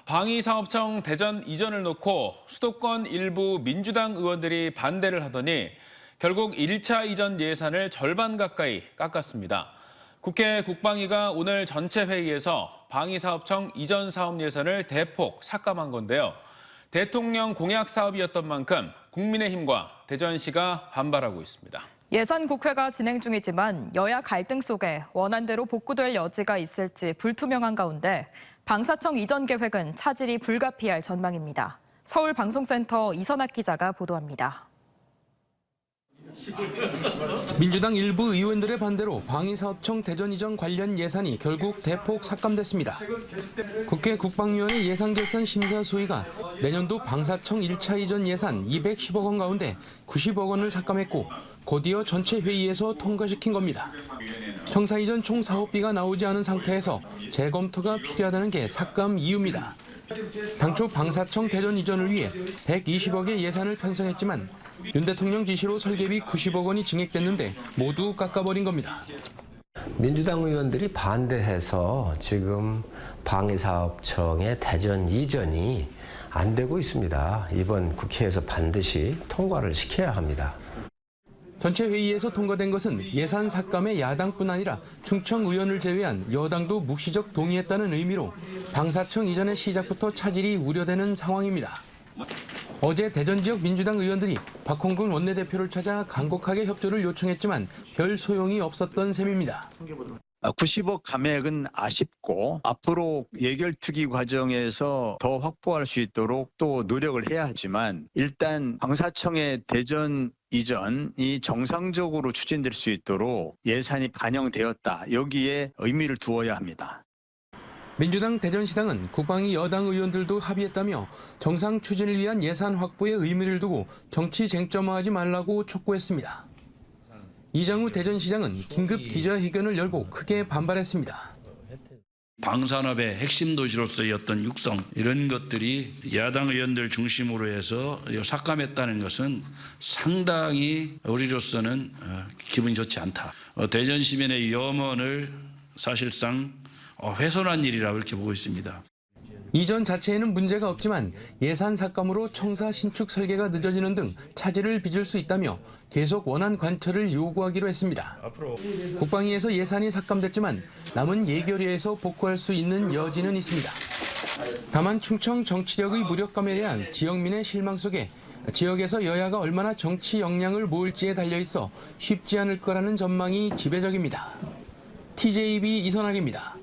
방위사업청 대전 이전을 놓고 수도권 일부 민주당 의원들이 반대를 하더니 결국 1차 이전 예산을 절반 가까이 깎았습니다. 국회 국방위가 오늘 전체 회의에서 방위사업청 이전 사업 예산을 대폭 삭감한 건데요. 대통령 공약 사업이었던 만큼 국민의힘과 대전시가 반발하고 있습니다. 예산 국회가 진행 중이지만 여야 갈등 속에 원안대로 복구될 여지가 있을지 불투명한 가운데 방사청 이전 계획은 차질이 불가피할 전망입니다. 서울방송센터 이선학 기자가 보도합니다. 민주당 일부 의원들의 반대로 방위사업청 대전 이전 관련 예산이 결국 대폭 삭감됐습니다. 국회 국방위원회 예산결산 심사소위가 내년도 방사청 1차 이전 예산 210억 원 가운데 90억 원을 삭감했고 곧이어 전체 회의에서 통과시킨 겁니다. 청사 이전 총 사업비가 나오지 않은 상태에서 재검토가 필요하다는 게 삭감 이유입니다. 당초 방사청 대전 이전을 위해 120억의 예산을 편성했지만 윤 대통령 지시로 설계비 90억 원이 증액됐는데 모두 깎아버린 겁니다. 민주당 의원들이 반대해서 지금 방위사업청의 대전 이전이 안 되고 있습니다. 이번 국회에서 반드시 통과를 시켜야 합니다. 전체 회의에서 통과된 것은 예산 삭감의 야당뿐 아니라 충청 의원을 제외한 여당도 묵시적 동의했다는 의미로 방사청 이전의 시작부터 차질이 우려되는 상황입니다. 어제 대전 지역 민주당 의원들이 박홍근 원내대표를 찾아 간곡하게 협조를 요청했지만 별 소용이 없었던 셈입니다. 90억 감액은 아쉽고 앞으로 예결특위 과정에서 더 확보할 수 있도록 또 노력을 해야 하지만 일단 방사청의 대전 이전이 정상적으로 추진될 수 있도록 예산이 반영되었다. 여기에 의미를 두어야 합니다. 민주당 대전시당은 국방위 여당 의원들도 합의했다며 정상 추진을 위한 예산 확보에 의미를 두고 정치 쟁점화하지 말라고 촉구했습니다. 이장우 대전시장은 긴급 기자회견을 열고 크게 반발했습니다. 방산업의 핵심 도시로서의 어떤 육성 이런 것들이 야당 의원들 중심으로 해서 삭감했다는 것은 상당히 우리로서는 기분이 좋지 않다. 대전 시민의 염원을 사실상 훼손한 일이라고 이렇게 보고 있습니다. 이전 자체에는 문제가 없지만 예산 삭감으로 청사 신축 설계가 늦어지는 등 차질을 빚을 수 있다며 계속 원안 관철을 요구하기로 했습니다. 국방위에서 예산이 삭감됐지만 남은 예결위에서 복구할 수 있는 여지는 있습니다. 다만 충청 정치력의 무력감에 대한 지역민의 실망 속에 지역에서 여야가 얼마나 정치 역량을 모을지에 달려있어 쉽지 않을 거라는 전망이 지배적입니다. TJB 이선학입니다.